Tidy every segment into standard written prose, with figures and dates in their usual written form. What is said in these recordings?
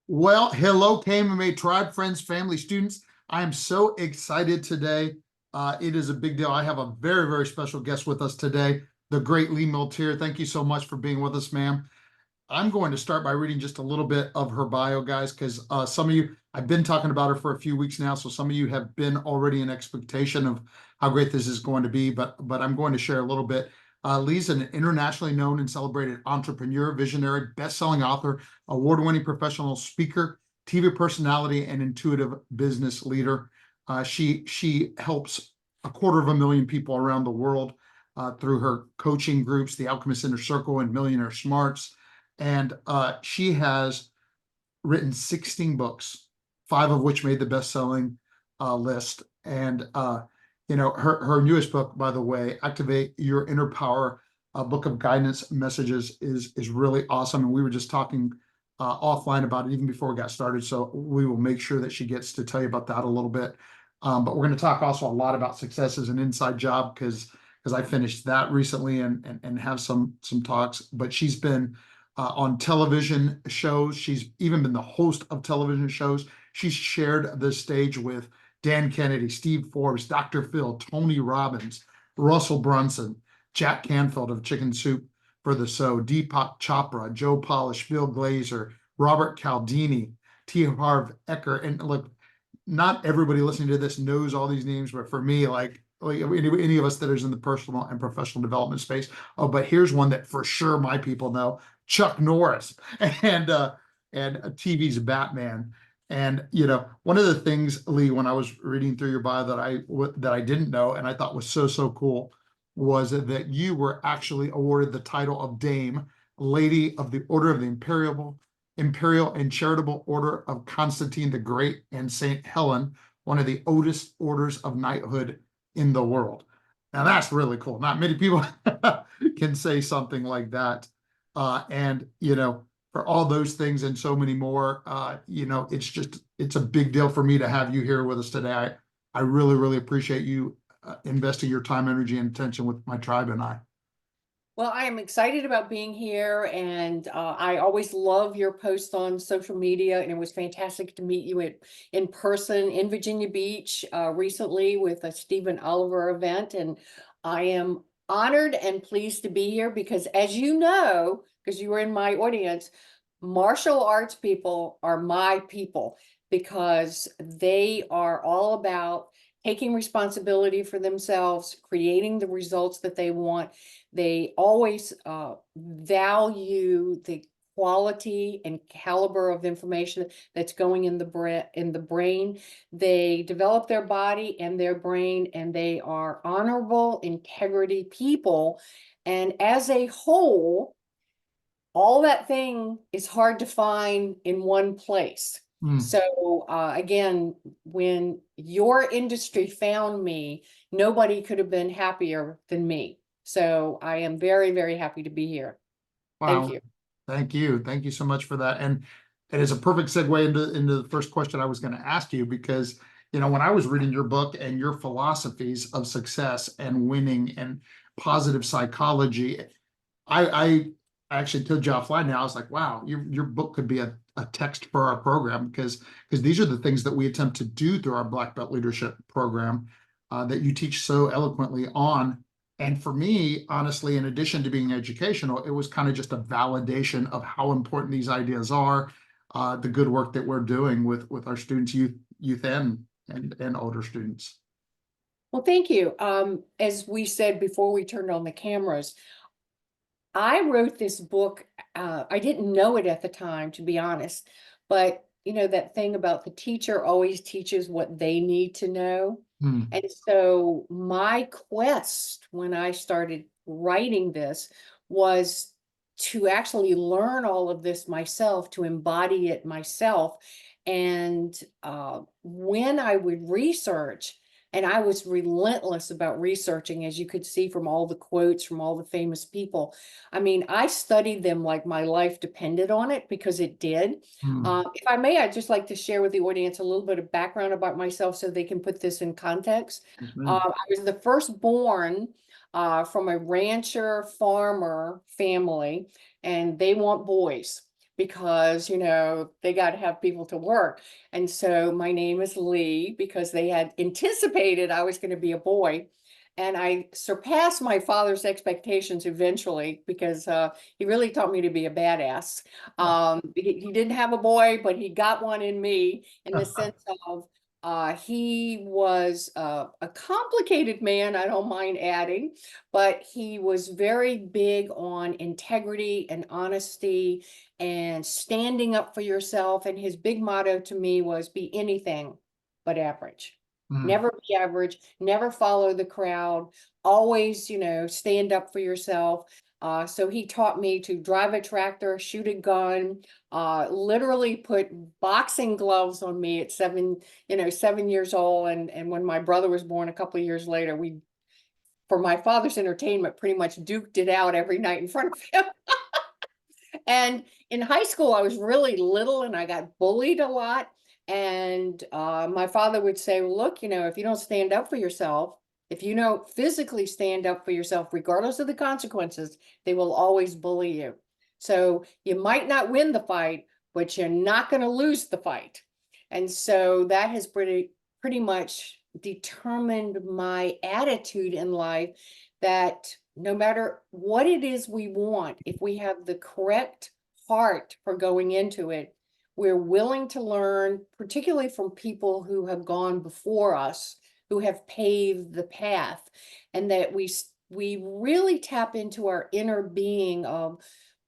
Well, hello, KMMA tribe, friends, family, students. I am so excited today. It is a big deal. I have a very, very special guest with us today, the great Lee Milteer. Thank you so much for being with us, ma'am. I'm going to start by reading just a little bit of her bio, guys, because some of you, I've been talking about her for a few weeks now, so some of you have been already in expectation of how great this is going to be, but I'm going to share a little bit. Lee's an internationally known and celebrated entrepreneur, visionary, best-selling author, award-winning professional speaker, TV personality, and intuitive business leader. She helps 250,000 people around the world through her coaching groups, the Alchemist Inner Circle and Millionaire Smarts. And she has written 16 books, 5 of which made the best-selling list. And her newest book, by the way, Activate Your Inner Power, a book of guidance messages, is really awesome. And we were just talking offline about it even before we got started. So we will make sure that she gets to tell you about that a little bit. But we're going to talk also a lot about success as an inside job because I finished that recently and have some talks. But she's been on television shows. She's even been the host of television shows. She's shared the stage with Dan Kennedy, Steve Forbes, Dr. Phil, Tony Robbins, Russell Brunson, Jack Canfield of Chicken Soup for the Soul, Deepak Chopra, Joe Polish, Bill Glazer, Robert Cialdini, T. Harv Eker. And look, not everybody listening to this knows all these names, but for me, like any of us that is in the personal and professional development space. Oh, but here's one that for sure my people know: Chuck Norris and TV's Batman. And one of the things, Lee, when I was reading through your bio that I didn't know and I thought was so cool was that you were actually awarded the title of Dame, Lady of the Order of the Imperial and Charitable Order of Constantine the Great and Saint Helen, one of the oldest orders of knighthood in the world. Now that's really cool. Not many people can say something like that. And for all those things and so many more, it's a big deal for me to have you here with us today. I really, really appreciate you investing your time, energy, and attention with my tribe and I. Well, I am excited about being here, and I always love your posts on social media, and it was fantastic to meet you in person in Virginia Beach recently with a Stephen Oliver event, and I am honored and pleased to be here because, as you know, because you were in my audience, martial arts people are my people because they are all about taking responsibility for themselves, creating the results that they want. They always value the quality and caliber of information that's going in the brain. They develop their body and their brain, and they are honorable, integrity people. And as a whole, all that thing is hard to find in one place. Mm. So again, when your industry found me, nobody could have been happier than me. So I am very, very happy to be here. Thank Wow. you. Thank you. Thank you so much for that. And it is a perfect segue into the first question I was going to ask you because, when I was reading your book and your philosophies of success and winning and positive psychology, I actually told you offline now, I was like, wow, your book could be a text for our program because these are the things that we attempt to do through our Black Belt Leadership program that you teach so eloquently on. And for me, honestly, in addition to being educational, it was kind of just a validation of how important these ideas are, the good work that we're doing with our students, youth and older students. Well, thank you. As we said before we turned on the cameras, I wrote this book. I didn't know it at the time, to be honest, but that thing about the teacher always teaches what they need to know. Hmm. And so my quest when I started writing this was to actually learn all of this myself, to embody it myself. And when I would research, and I was relentless about researching, as you could see from all the quotes from all the famous people. I mean, I studied them like my life depended on it because it did. Hmm. If I may, I'd just like to share with the audience a little bit of background about myself so they can put this in context. Yes, ma'am. I was the firstborn from a rancher farmer family, and they want boys. because, you know, they got to have people to work. And so my name is Lee because they had anticipated I was going to be a boy. And I surpassed my father's expectations eventually because he really taught me to be a badass. He didn't have a boy, but he got one in me in the sense of he was a complicated man, I don't mind adding, but he was very big on integrity and honesty and standing up for yourself. And his big motto to me was be anything but average. Mm, Never be average, never follow the crowd, always, you know, stand up for yourself. So he taught me to drive a tractor, shoot a gun, literally put boxing gloves on me at 7 years old. And when my brother was born a couple of years later, we, for my father's entertainment, pretty much duked it out every night in front of him. And in high school, I was really little and I got bullied a lot. And my father would say, well, look, you know, if you don't stand up for yourself, if you don't physically stand up for yourself, regardless of the consequences, they will always bully you. So you might not win the fight, but you're not going to lose the fight. And so that has pretty much determined my attitude in life, that no matter what it is we want, if we have the correct heart for going into it, we're willing to learn, particularly from people who have gone before us, who have paved the path, and that we really tap into our inner being of,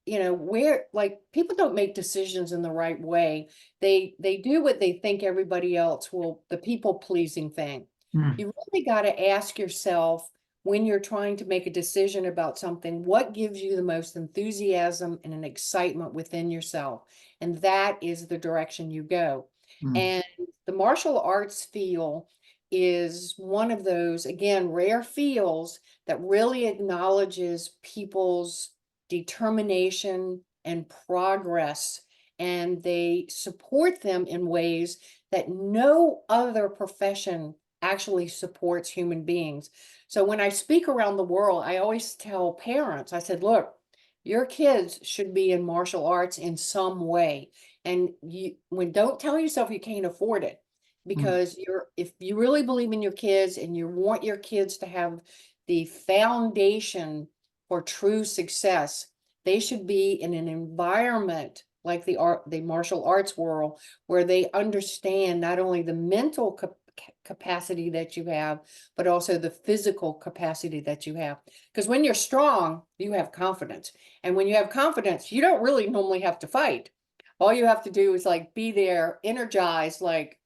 you know, where, like, people don't make decisions in the right way. They do what they think everybody else will, the people pleasing thing. mm, You really got to ask yourself, when you're trying to make a decision about something, what gives you the most enthusiasm and an excitement within yourself? And that is the direction you go. mm, And the martial arts field is one of those, again, rare fields that really acknowledges people's determination and progress, and they support them in ways that no other profession actually supports human beings. So when I speak around the world, I always tell parents, I said, look, your kids should be in martial arts in some way. And don't tell yourself you can't afford it, mm. because if you really believe in your kids and you want your kids to have the foundation for true success, they should be in an environment like the martial arts world, where they understand not only the mental capacity that you have, but also the physical capacity that you have. Because when you're strong, you have confidence. And when you have confidence, you don't really normally have to fight. All you have to do is like be there, energized, like,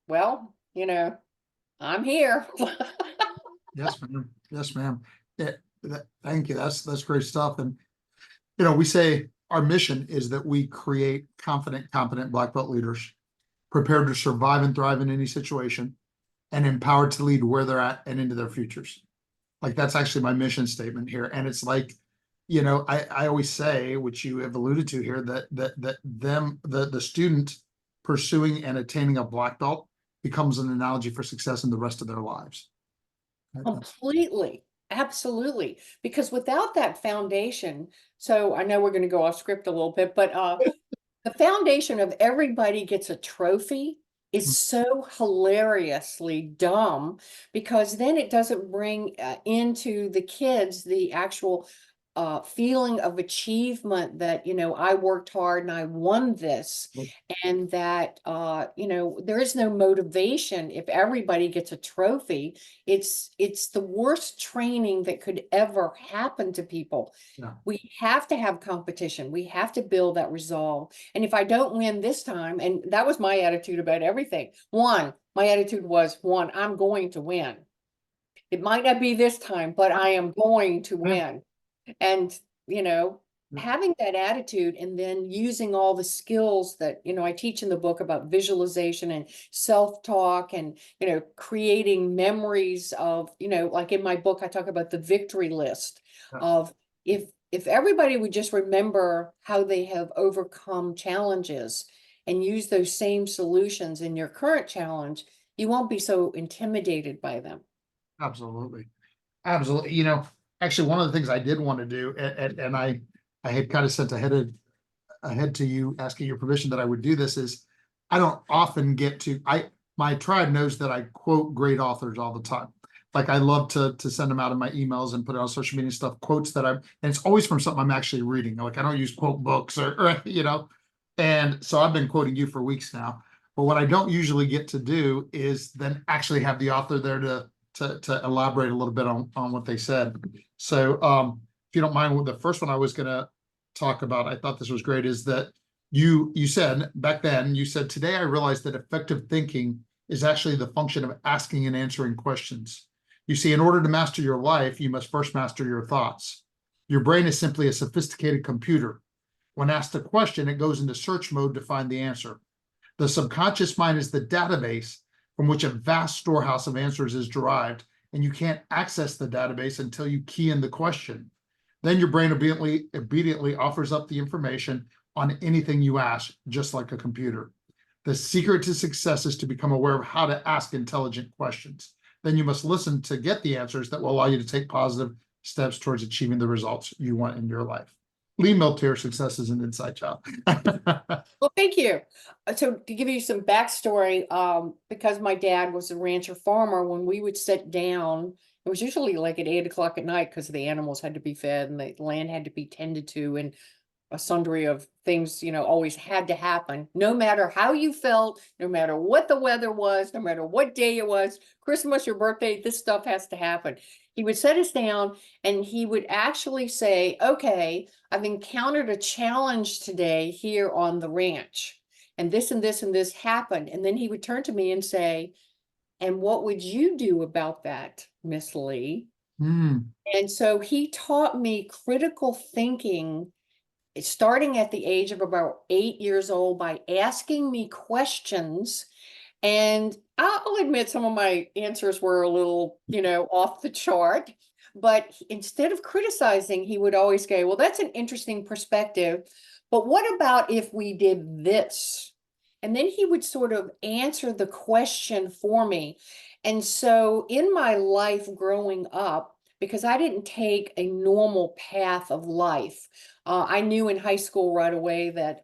well, you know, I'm here. Yes, ma'am. Yes, ma'am. Thank you. That's great stuff. And we say our mission is that we create confident, competent black belt leaders, prepared to survive and thrive in any situation, and empowered to lead where they're at and into their futures. Like, that's actually my mission statement here. And it's like, I always say, which you have alluded to here, that the student pursuing and attaining a black belt becomes an analogy for success in the rest of their lives. Completely. Absolutely. Because without that foundation, so I know we're going to go off script a little bit, but the foundation of everybody gets a trophy is so hilariously dumb, because then it doesn't bring into the kids the actual feeling of achievement that, you know, I worked hard and I won this. And that, you know, there is no motivation if everybody gets a trophy. It's the worst training that could ever happen to people. Yeah, We have to have competition. We have to build that resolve. And if I don't win this time, and that was my attitude about everything. My attitude was, I'm going to win. It might not be this time, but I am going to yeah, win. And, you know, yeah, having that attitude and then using all the skills that, you know, I teach in the book about visualization and self-talk and, you know, creating memories of, you know, like in my book, I talk about the victory list yeah. of, if everybody would just remember how they have overcome challenges and use those same solutions in your current challenge, you won't be so intimidated by them. Absolutely. Absolutely. Actually, one of the things I did want to do, and I had kind of sent ahead to you, asking your permission that I would do this, is I don't often get to, my tribe knows that I quote great authors all the time. Like I love to send them out in my emails and put it on social media stuff, quotes that and it's always from something I'm actually reading. Like I don't use quote books or and so I've been quoting you for weeks now. But what I don't usually get to do is then actually have the author there to elaborate a little bit on what they said. So if you don't mind, the first one I was gonna talk about, I thought this was great, is that you said back then, you said, today I realized that effective thinking is actually the function of asking and answering questions. You see, in order to master your life, you must first master your thoughts. Your brain is simply a sophisticated computer. When asked a question, it goes into search mode to find the answer. The subconscious mind is the database from which a vast storehouse of answers is derived, and you can't access the database until you key in the question. Then your brain obediently offers up the information on anything you ask, just like a computer. The secret to success is to become aware of how to ask intelligent questions. Then you must listen to get the answers that will allow you to take positive steps towards achieving the results you want in your life. Lee Milteer, Success is an Inside Job. Well, thank you. So to give you some backstory, because my dad was a rancher farmer, when we would sit down, it was usually like at 8 o'clock at night because the animals had to be fed and the land had to be tended to, and a sundry of things, always had to happen. No matter how you felt, no matter what the weather was, no matter what day it was, Christmas, your birthday, this stuff has to happen. He would set us down and he would actually say, okay, I've encountered a challenge today here on the ranch, and this and this and this happened. And then he would turn to me and say, and what would you do about that, Miss Lee? Mm, And so he taught me critical thinking starting at the age of about 8 years old by asking me questions. And I'll admit some of my answers were a little, off the chart. But instead of criticizing, he would always say, well, that's an interesting perspective. But what about if we did this? And then he would sort of answer the question for me. And so in my life growing up, because I didn't take a normal path of life, I knew in high school right away that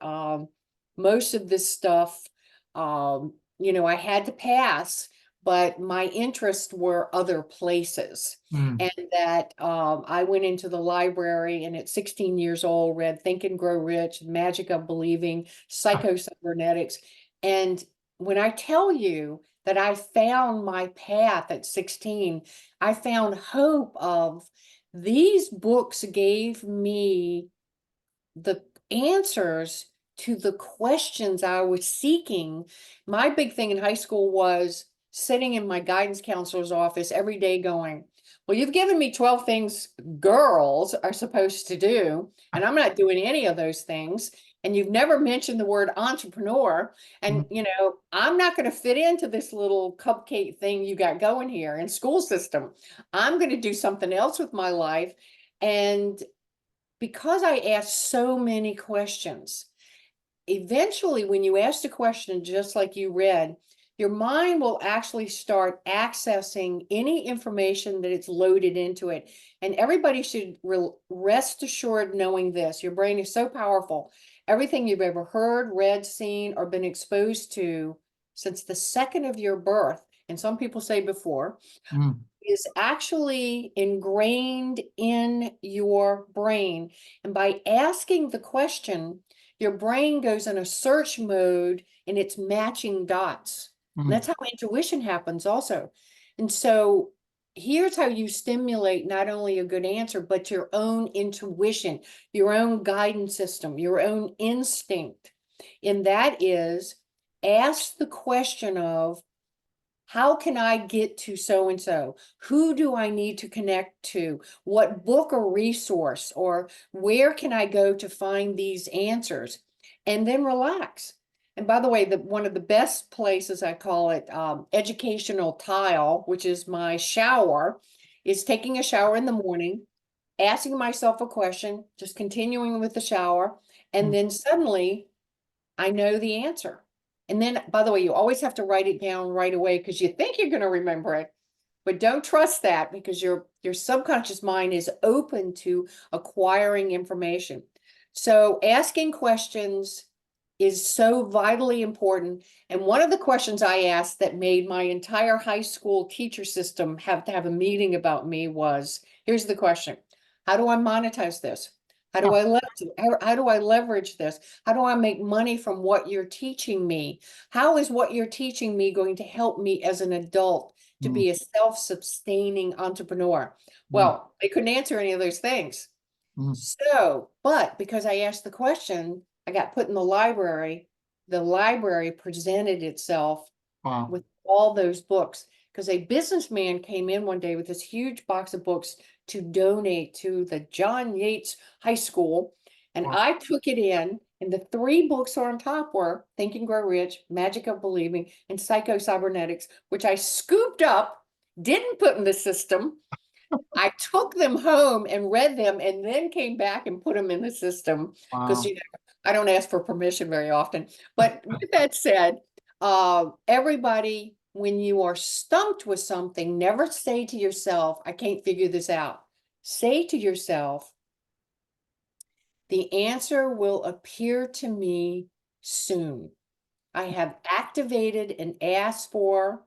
most of this stuff, I had to pass, but my interests were other places. mm. And that I went into the library and at 16 years old read Think and Grow Rich, Magic of Believing, Psycho-Cybernetics. And when I tell you that I found my path at 16, I found hope of these books gave me the answers to the questions I was seeking. My big thing in high school was sitting in my guidance counselor's office every day going, well, you've given me 12 things girls are supposed to do, and I'm not doing any of those things. And you've never mentioned the word entrepreneur. And, I'm not going to fit into this little cupcake thing you got going here in school system. I'm going to do something else with my life. And because I asked so many questions, eventually when you ask a question just like you read, your mind will actually start accessing any information that it's loaded into it. And everybody should rest assured knowing this. Your brain is so powerful. Everything you've ever heard, read, seen, or been exposed to since the second of your birth, and some people say before, Mm, is actually ingrained in your brain. And by asking the question, your brain goes in a search mode and it's matching dots. And mm, that's how intuition happens also. And so here's how you stimulate not only a good answer, but your own intuition, your own guidance system, your own instinct. And that is ask the question of, how can I get to so-and-so? Who do I need to connect to? What book or resource, or where can I go to find these answers? And then relax. And by the way, one of the best places, I call it educational tile, which is my shower, is taking a shower in the morning, asking myself a question, just continuing with the shower, and mm. then suddenly I know the answer. And then, by the way, you always have to write it down right away because you think you're going to remember it, but don't trust that because your subconscious mind is open to acquiring information. So asking questions is so vitally important. And one of the questions I asked that made my entire high school teacher system have to have a meeting about me was, here's the question. How do I monetize this? How do Huh. I how do I leverage this? How do I make money from what you're teaching me? How is what you're teaching me going to help me as an adult to Mm, be a self-sustaining entrepreneur? mm, Well, they couldn't answer any of those things. mm. So, but because I asked the question, I got put in the library. The library presented itself Wow. with all those books because a businessman came in one day with this huge box of books to donate to the John Yates High School. And Wow. I took it in, and the three books on top were Think and Grow Rich, Magic of Believing, and Psycho Cybernetics, which I scooped up, didn't put in the system. I took them home and read them and then came back and put them in the system because Wow. I don't ask for permission very often. But with that said, everybody, when you are stumped with something, never say to yourself, I can't figure this out. Say to yourself, the answer will appear to me soon. I have activated and asked for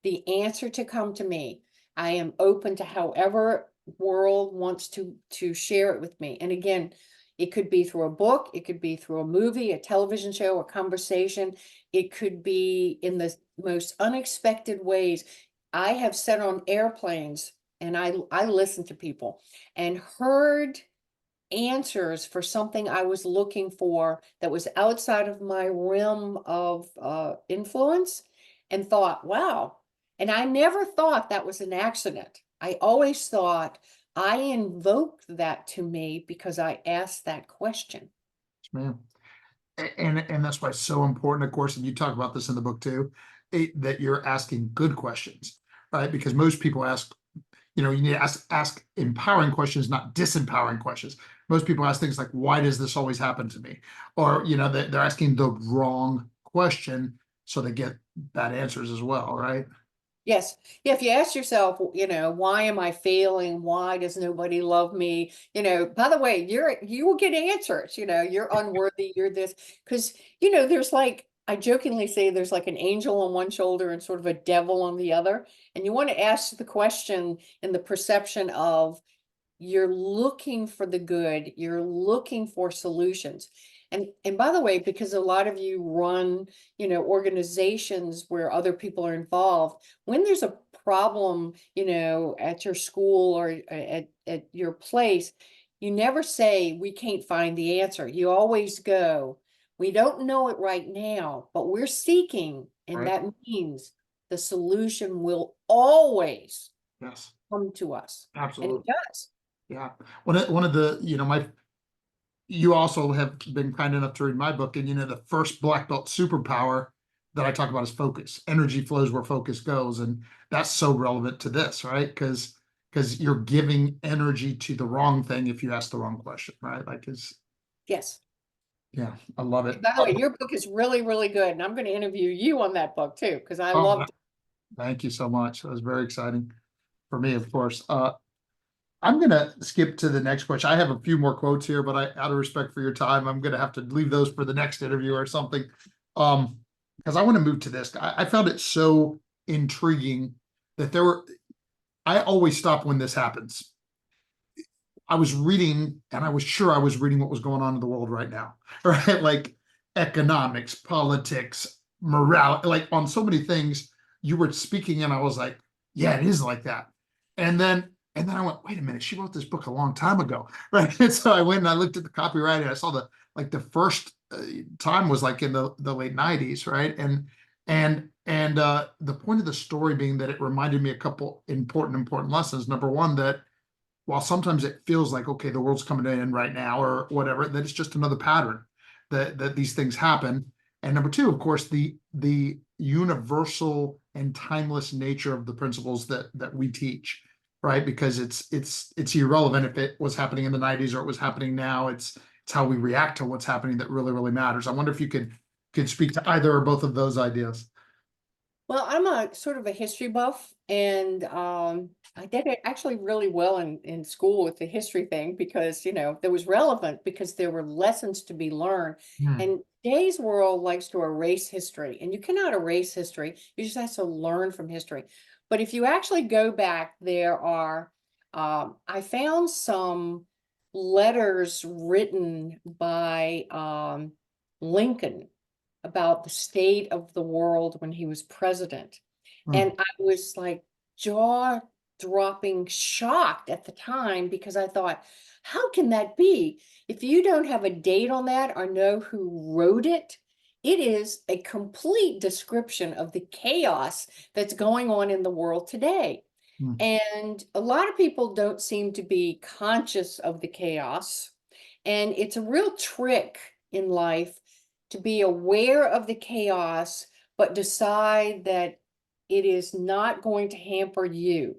the answer to come to me. I am open to however world wants to share it with me. And again, it could be through a book, it could be through a movie, a television show, a conversation. It could be in the most unexpected ways. I have sat on airplanes and I listened to people and heard answers for something I was looking for that was outside of my realm of influence and thought, wow. And I never thought that was an accident. I always thought I invoked that to me because I asked that question. Man. And that's why it's so important, of course, and you talk about this in the book too, that you're asking good questions, right? Because most people ask, you need to ask empowering questions, not disempowering questions. Most people ask things like, why does this always happen to me? Or, they're asking the wrong question, so they get bad answers as well, right? Yes. Yeah, if you ask yourself, why am I failing? Why does nobody love me? By the way, you will get answers, you're unworthy, you're this. Because, there's like, I jokingly say there's like an angel on one shoulder and sort of a devil on the other. And you want to ask the question in the perception of you're looking for the good, you're looking for solutions. And by the way, because a lot of you run, organizations where other people are involved, when there's a problem, at your school or at your place, you never say we can't find the answer. You always go, we don't know it right now, but we're seeking, and Right. that means the solution will always Yes, come to us. And it absolutely. does. Yeah. One of the, you also have been kind enough to read my book, and the first black belt superpower that I talk about is focus. Energy flows where focus goes, and that's so relevant to this, right? Because you're giving energy to the wrong thing if you ask the wrong question, right? Like, is Yes. yeah, I love it. By the way, your book is really, really good. And I'm going to interview you on that book too, because I Oh, loved it. thank you so much. That was very exciting for me, of course. I'm gonna skip to the next question. I have a few more quotes here, but out of respect for your time, I'm gonna have to leave those for the next interview or something. Because I want to move to this. I found it so intriguing that I always stop when this happens. I was reading, and I was sure I was reading what was going on in the world right now, right? Like economics, politics, morale, like on so many things you were speaking, and I was like, yeah, it is like that. And then I went, wait a minute, she wrote this book a long time ago, right? And so I went and I looked at the copyright, and I saw the first time was like in the late 90s, right? And the point of the story being that it reminded me a couple important lessons. Number one, that while sometimes it feels like, okay, the world's coming to an end right now or whatever, that it's just another pattern that these things happen. And number two, of course, the universal and timeless nature of the principles that we teach, right? Because it's irrelevant if it was happening in the 90s or it was happening now. It's how we react to what's happening that really, really matters. I wonder if you could speak to either or both of those ideas. Well, I'm a sort of a history buff, and I did it actually really well in school with the history thing because there was relevant because there were lessons to be learned. Hmm. And today's world likes to erase history, and you cannot erase history. You just have to learn from history. But if you actually go back, there are I found some letters written by Lincoln about the state of the world when he was president. Hmm. And I was like jaw dropping shocked at the time because I thought, how can that be? If you don't have a date on that or know who wrote it, it is a complete description of the chaos that's going on in the world today. Hmm. And a lot of people don't seem to be conscious of the chaos. And it's a real trick in life to be aware of the chaos, but decide that it is not going to hamper you.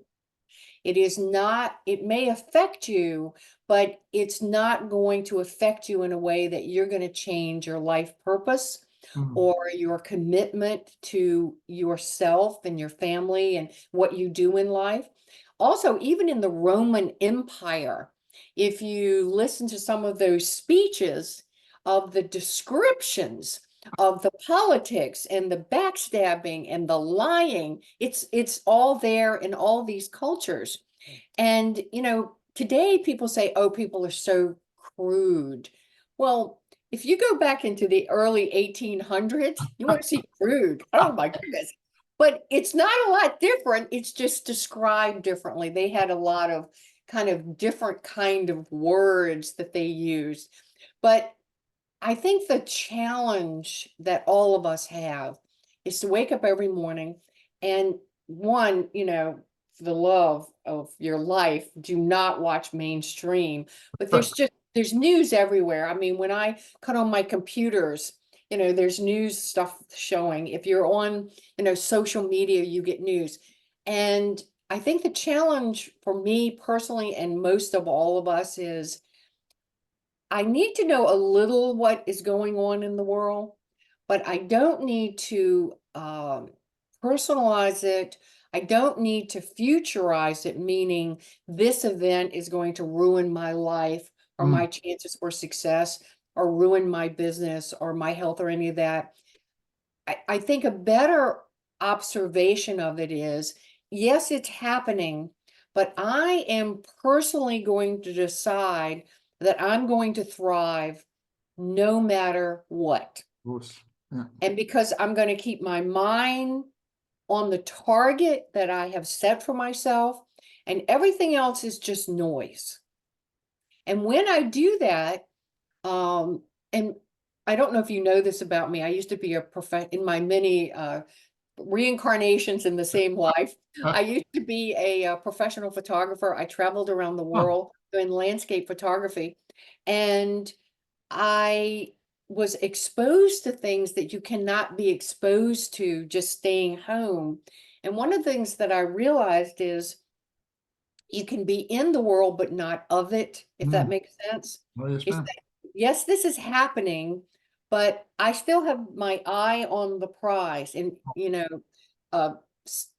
It is not, it may affect you, but it's not going to affect you in a way that you're going to change your life purpose Hmm. or your commitment to yourself and your family and what you do in life. Also, even in the Roman Empire, if you listen to some of those speeches of the descriptions of the politics and the backstabbing and the lying, it's all there in all these cultures. And today people say, oh, people are so crude. Well, if you go back into the early 1800s, you want to see crude. Oh my goodness. But it's not a lot different. It's just described differently. They had a lot of kind of different kind of words that they used. But I think the challenge that all of us have is to wake up every morning and one, for the love of your life, do not watch mainstream. But there's news everywhere. I mean, when I cut on my computers, there's news stuff showing. If you're on, social media, you get news. And I think the challenge for me personally, and most of all of us, is I need to know a little what is going on in the world, but I don't need to personalize it. I don't need to futurize it, meaning this event is going to ruin my life or Hmm. my chances for success or ruin my business or my health or any of that. I think a better observation of it is, yes, it's happening, but I am personally going to decide that I'm going to thrive no matter what. Of course. Yeah. And because I'm going to keep my mind on the target that I have set for myself, and everything else is just noise. And when I do that, and I don't know if you know this about me, I used to be in my many reincarnations in the same life. I used to be a professional photographer. I traveled around the Huh. world doing landscape photography, and I was exposed to things that you cannot be exposed to just staying home. And one of the things that I realized is you can be in the world but not of it, if that Hmm. makes sense. Oh, yes, Is ma'am. that, yes, this is happening, but I still have my eye on the prize. And, uh,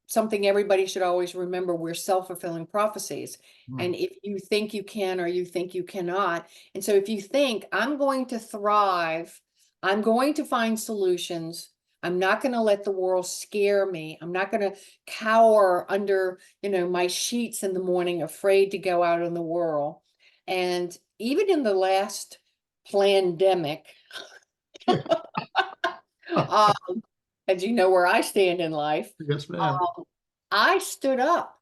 something everybody should always remember, we're self-fulfilling prophecies. Hmm. And if you think you can or you think you cannot. And so if you think, I'm going to thrive, I'm going to find solutions, I'm not going to let the world scare me, I'm not going to cower under my sheets in the morning, afraid to go out in the world. And even in the last pandemic, uh, as you know where I stand in life, Yes, ma'am. um, I stood up.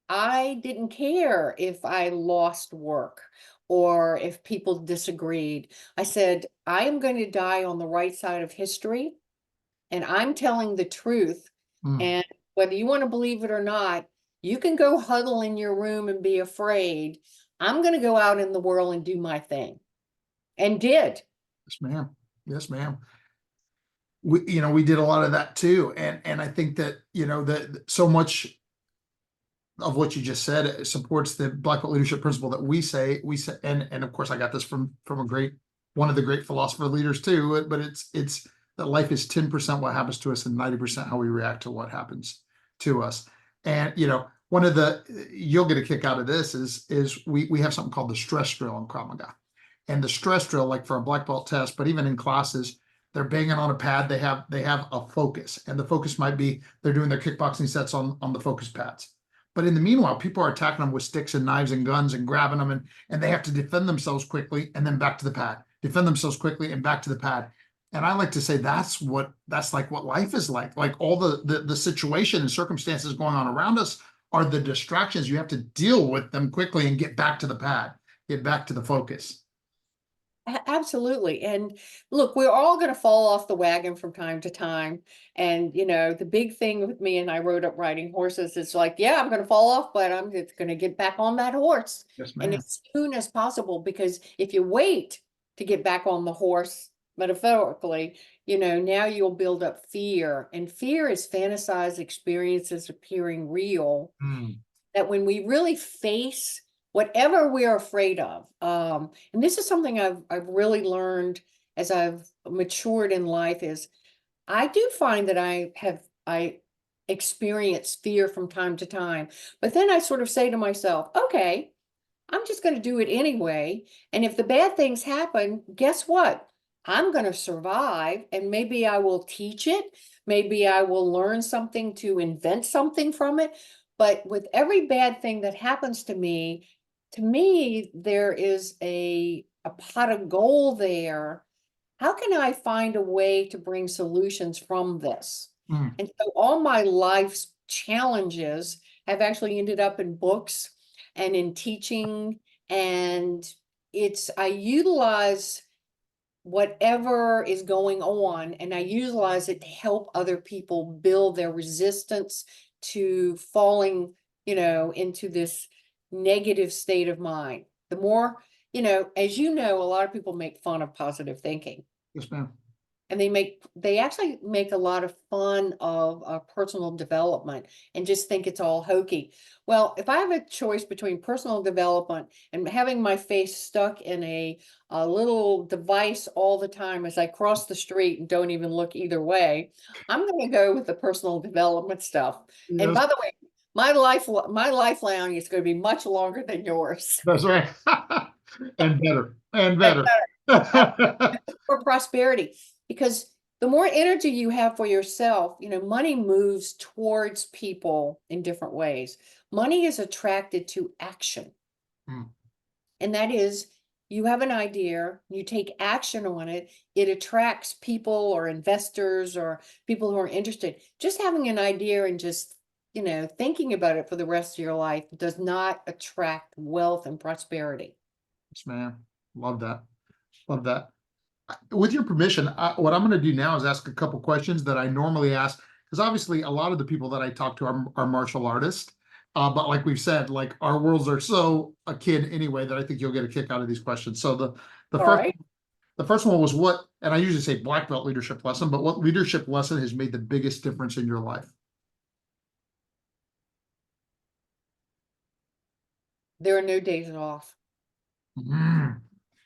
I didn't care if I lost work or if people disagreed. I said, I am going to die on the right side of history, and I'm telling the truth. Hmm. And whether you want to believe it or not, you can go huddle in your room and be afraid. I'm going to go out in the world and do my thing, and did. Yes, ma'am. Yes, ma'am. We did a lot of that too, and I think that that so much of what you just said supports the Black Belt leadership principle that we say, and of course I got this from a great one of the great philosopher leaders too, but it's that life is 10% what happens to us and 90% how we react to what happens to us. And, one of the, you'll get a kick out of this is we have something called the stress drill in Krav Maga. And the stress drill, like for a black belt test, but even in classes, they're banging on a pad. They have a focus, and the focus might be they're doing their kickboxing sets on the focus pads. But in the meanwhile, people are attacking them with sticks and knives and guns and grabbing them, and they have to defend themselves quickly and then back to the pad. Defend themselves quickly and back to the pad. And I like to say that's like what life is like. Like all the situation and circumstances going on around us are the distractions. You have to deal with them quickly and get back to the pad, get back to the focus. Absolutely. And look, we're all going to fall off the wagon from time to time. And, the big thing with me, and I rode up riding horses, it's like, yeah, I'm going to fall off, but I'm just going to get back on that horse. Yes, And ma'am. as soon as possible, because if you wait to get back on the horse, metaphorically, now you'll build up fear. And fear is fantasized experiences appearing real. Mm, That when we really face whatever we're afraid of, and this is something I've really learned as I've matured in life, is I do find that I experience fear from time to time, but then I sort of say to myself, okay, I'm just going to do it anyway. And if the bad things happen, guess what? I'm going to survive, and maybe I will teach it. Maybe I will learn something to invent something from it. But with every bad thing that happens to me, there is a pot of gold there. How can I find a way to bring solutions from this? mm, And so all my life's challenges have actually ended up in books and in teaching. And I utilize whatever is going on, and I utilize it to help other people build their resistance to falling, into this negative state of mind. The more, as a lot of people make fun of positive thinking. yes, ma'am. And they actually make a lot of fun of personal development and just think it's all hokey. Well, if I have a choice between personal development and having my face stuck in a little device all the time as I cross the street and don't even look either way, I'm going to go with the personal development stuff. And Yes, by the way, my lifeline is going to be much longer than yours. that's right. And better, and And better. for prosperity, because the more energy you have for yourself, money moves towards people in different ways. Money is attracted to action. Mm, And that is, you have an idea, you take action on it, it attracts people or investors or people who are interested. Just having an idea and just, thinking about it for the rest of your life does not attract wealth and prosperity. yes, ma'am. Love that. Love that. With your permission, what I'm going to do now is ask a couple questions that I normally ask, because obviously a lot of the people that I talk to are martial artists. But like we've said, like our worlds are so akin anyway that I think you'll get a kick out of these questions. So the All first right. the first one was what, and I usually say black belt leadership lesson, but what leadership lesson has made the biggest difference in your life? There are no days off. Mm,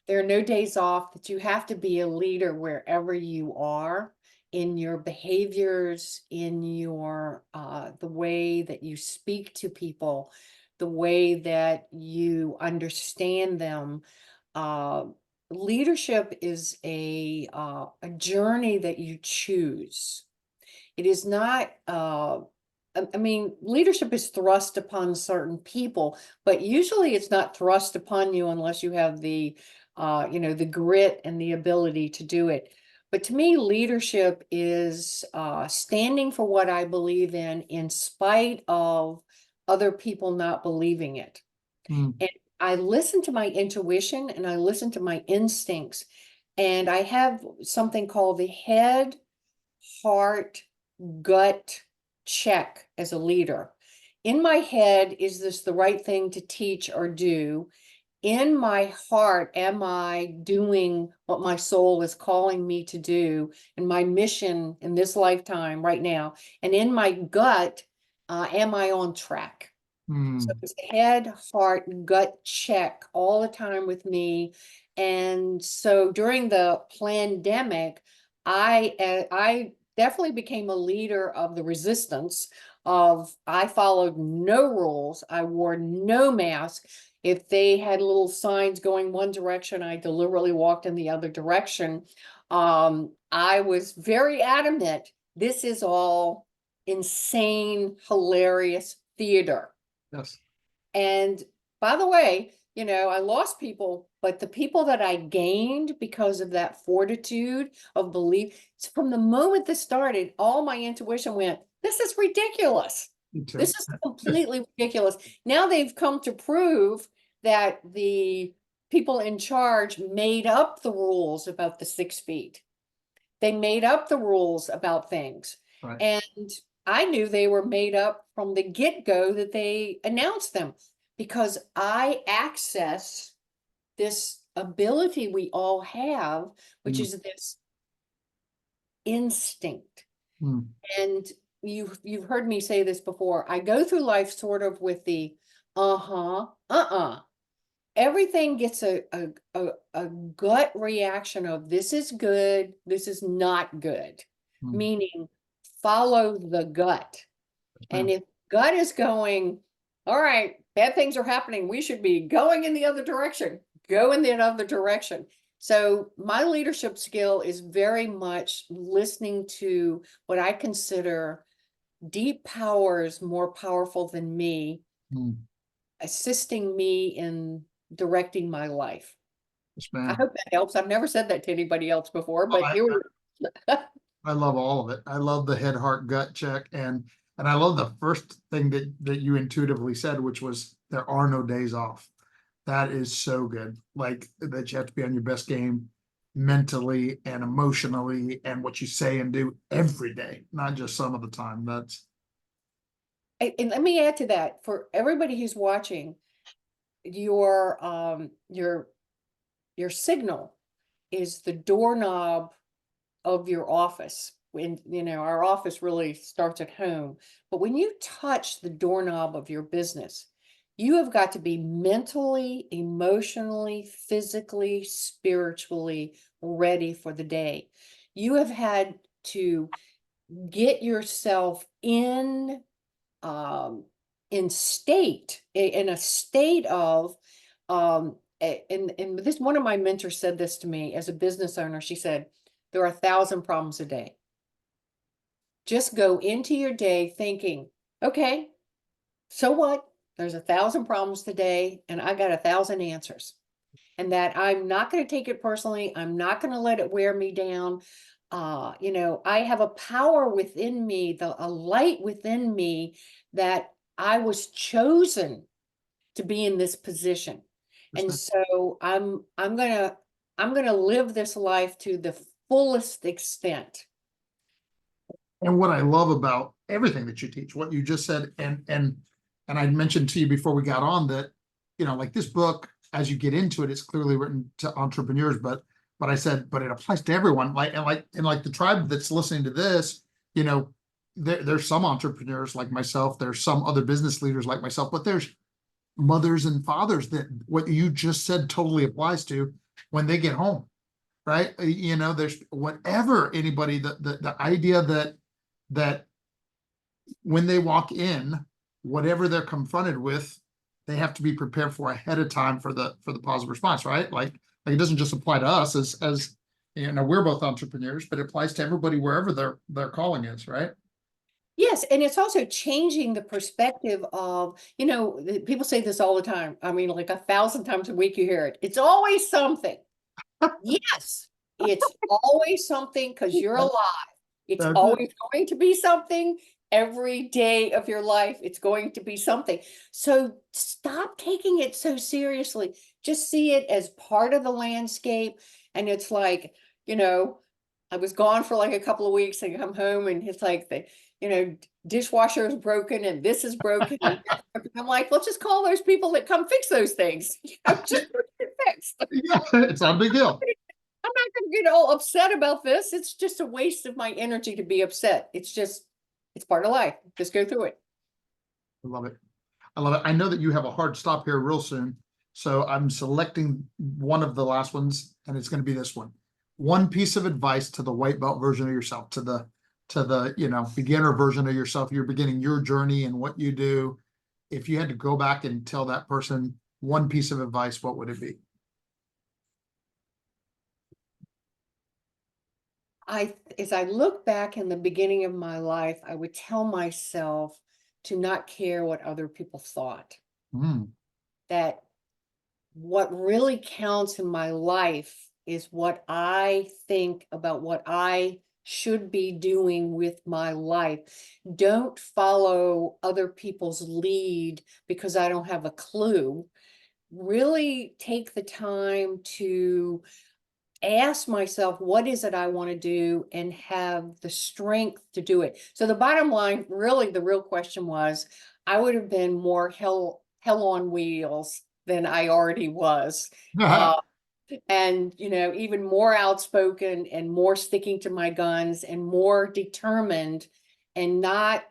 There are no days off, that you have to be a leader wherever you are, in your behaviors, in your the way that you speak to people, the way that you understand them. Uh, Leadership is a journey that you choose. It is not I mean, leadership is thrust upon certain people, but usually it's not thrust upon you unless you have the grit and the ability to do it. But to me, leadership is standing for what I believe in spite of other people not believing it. mm, And I listen to my intuition and I listen to my instincts. And I have something called the head, heart, gut check as a leader. In my head, is this the right thing to teach or do? In my heart, am I doing what my soul is calling me to do and my mission in this lifetime right now? And in my gut, am I on track? So mm, it's head, heart, gut check all the time with me. And so during the pandemic, I definitely became a leader of the resistance of I followed no rules. I wore no mask. If they had little signs going one direction, I deliberately walked in the other direction. I was very adamant. This is all insane, hilarious theater. Yes. And by the way, I lost people, but the people that I gained because of that fortitude of belief, from the moment this started, all my intuition went, this is ridiculous. Me too. This is completely ridiculous. Now they've come to prove that the people in charge made up the rules about the 6 feet. They made up the rules about things. Right. And I knew they were made up from the get-go that they announced them, because I access this ability we all have, which Mm. is this instinct. Mm. And you've heard me say this before. I go through life sort of with the everything gets a gut reaction of this is good, this is not good, Mm. meaning follow the gut. And Ma'am. if gut is going, all right, bad things are happening, we should be going in the other direction, go in the other direction. So my leadership skill is very much listening to what I consider deep powers more powerful than me, Mm. assisting me in directing my life. Yes, I ma'am. hope that helps. I've never said that to anybody else before, Oh, but here we I love all of it. I love the head, heart, gut check, and I love the first thing that you intuitively said, which was there are no days off. That is so good. Like that you have to be on your best game mentally and emotionally, and what you say and do every day, not just some of the time. That's and let me add to that for everybody who's watching, your your signal is the doorknob of your office. When our office really starts at home, but when you touch the doorknob of your business, you have got to be mentally, emotionally, physically, spiritually ready for the day. You have had to get yourself um in a state of and this, one of my mentors said this to me as a business owner. She said, there are 1,000 problems a day. Just go into your day thinking, okay, so what? There's 1,000 problems today, and I got 1,000 answers. And that I'm not going to take it personally. I'm not going to let it wear me down. I have a power within me, a light within me, that I was chosen to be in this position. And so I'm gonna live this life to the fullest extent. and what I love about everything that you teach, what you just said, and I mentioned to you before we got on that, like this book, as you get into it, it's clearly written to entrepreneurs, but I said, but it applies to everyone. Like the tribe that's listening to this, there's some entrepreneurs like myself, there's some other business leaders like myself, but there's mothers and fathers that what you just said totally applies to when they get home, right? There's whatever anybody, the idea that when they walk in, whatever they're confronted with, they have to be prepared for ahead of time for the positive response, right? Like it doesn't just apply to us as we're both entrepreneurs, but it applies to everybody wherever their calling is, right? Yes, and it's also changing the perspective of, people say this all the time. I mean, like 1,000 times a week you hear it. It's always something. Yes, it's always something because you're alive. It's That's it. always going to be something. Every day of your life, it's going to be something. So stop taking it so seriously. Just see it as part of the landscape. And it's like, I was gone for like a couple of weeks and come home and it's like dishwasher is broken and this is broken. And I'm like, let's just call those people that come fix those things. Just get it fixed. Yeah, it's not a big deal. I'm not going to get all upset about this. It's just a waste of my energy to be upset. It's part of life. Just go through it. I love it. I love it. I know that you have a hard stop here real soon, so I'm selecting one of the last ones, and it's going to be this one. one piece of advice to the white belt version of yourself, to the beginner version of yourself, you're beginning your journey and what you do. If you had to go back and tell that person one piece of advice, what would it be? As I look back in the beginning of my life, I would tell myself to not care what other people thought. Mm, That what really counts in my life is what I think about what I should be doing with my life. Don't follow other people's lead because I don't have a clue. Really take the time to ask myself, what is it I want to do, and have the strength to do it. So the bottom line, really the real question was, I would have been more hell on wheels than I already was. Uh, and even more outspoken and more sticking to my guns and more determined, and not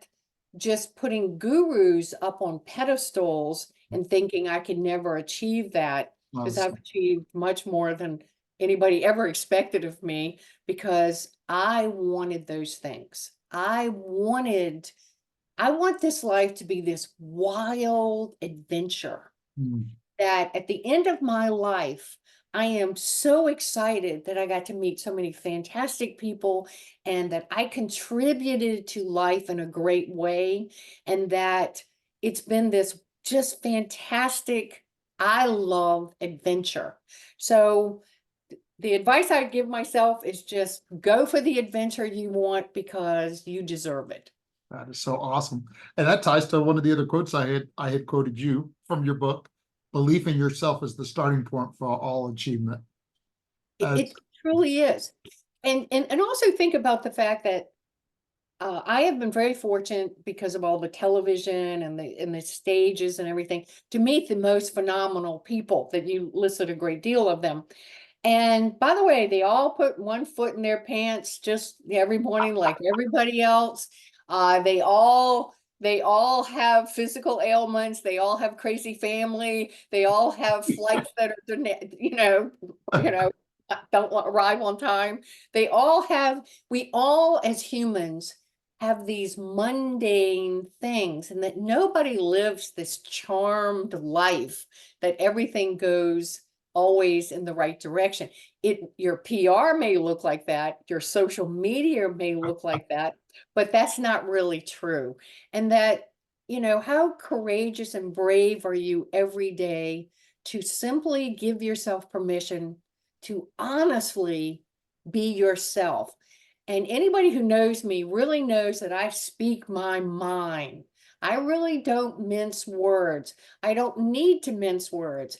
just putting gurus up on pedestals and thinking I could never achieve that, because I've achieved much more than anybody ever expected of me, because I wanted those things. I want this life to be this wild adventure mm, that at the end of my life, I am so excited that I got to meet so many fantastic people, and that I contributed to life in a great way, and that it's been this just fantastic, I love adventure. So the advice I give myself is just go for the adventure you want, because you deserve it. that is so awesome. And that ties to one of the other quotes I had quoted you from your book. Belief in yourself is the starting point for all achievement. It truly is. And also think about the fact that I have been very fortunate, because of all the television and the stages and everything, to meet the most phenomenal people that you listed a great deal of them. And by the way, they all put one foot in their pants just every morning, like everybody else. They all have physical ailments. They all have crazy family. They all have flights that are, you know, don't arrive on time. We all as humans have these mundane things, and that nobody lives this charmed life that everything goes always in the right direction. Your PR may look like that, your social media may look like that, but that's not really true. And that, how courageous and brave are you every day to simply give yourself permission to honestly be yourself. And anybody who knows me really knows that I speak my mind. I really don't mince words. I don't need to mince words.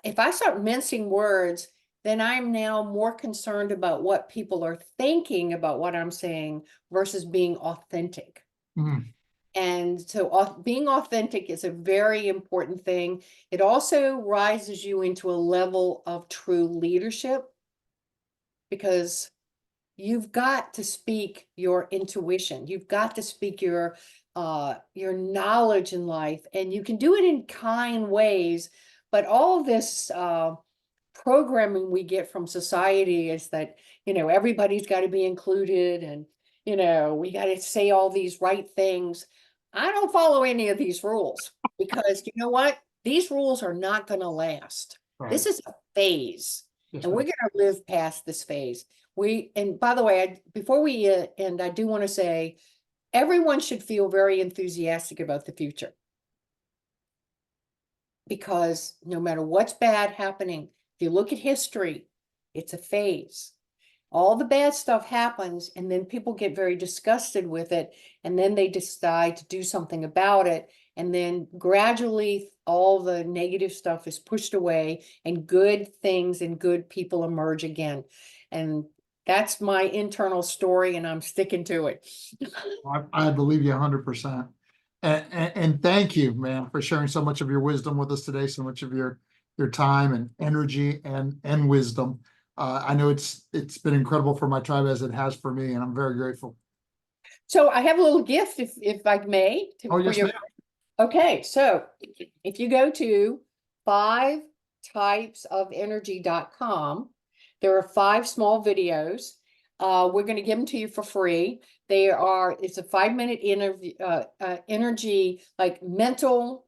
If I start mincing words, then I'm now more concerned about what people are thinking about what I'm saying versus being authentic. Mm, And so being authentic is a very important thing. It also rises you into a level of true leadership, because you've got to speak your intuition. You've got to speak your knowledge in life, and you can do it in kind ways. But all this programming we get from society is that, everybody's got to be included, and, we got to say all these right things. I don't follow any of these rules, because you know what? These rules are not going to last. right. This is a phase, Yes, and we're ma'am. going to live past this phase. And by the way, before we end, I do want to say everyone should feel very enthusiastic about the future, because no matter what's bad happening, if you look at history, it's a phase. All the bad stuff happens, and then people get very disgusted with it, and then they decide to do something about it. And then gradually all the negative stuff is pushed away, and good things and good people emerge again. And that's my internal story, and I'm sticking to it. I believe you 100%. And thank you, man, for sharing so much of your wisdom with us today, so much of your time and energy and wisdom. I know it's been incredible for my tribe as it has for me, and I'm very grateful. So I have a little gift, if I may, Oh, for yes, your. ma'am. Okay, so if you go to 5typesofenergy.com, There are 5 small videos. We're going to give them to you for free. It's a 5-minute interview, energy, like mental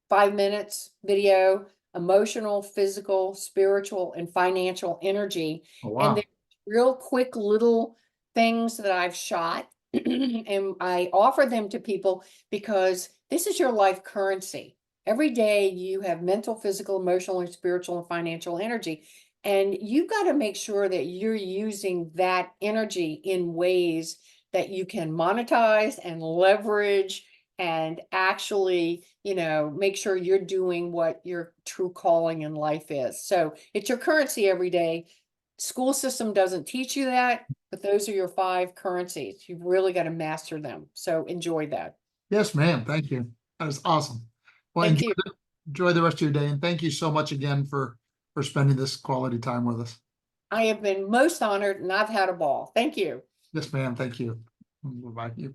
5 minutes video, emotional, physical, spiritual, and financial energy. Oh, And wow. they're real quick little things that I've shot. And I offer them to people because this is your life currency. Every day you have mental, physical, emotional, and spiritual and financial energy. And you've got to make sure that you're using that energy in ways that you can monetize and leverage and actually, make sure you're doing what your true calling in life is. So it's your currency every day. School system doesn't teach you that, but those are your 5 currencies. You've really got to master them. So enjoy that. Yes, ma'am. Thank you. That is awesome. Well, Thank you. enjoy the rest of your day, and thank you so much again for spending this quality time with us. I have been most honored and I've had a ball. Thank you. Yes, ma'am. Thank you. Bye-bye.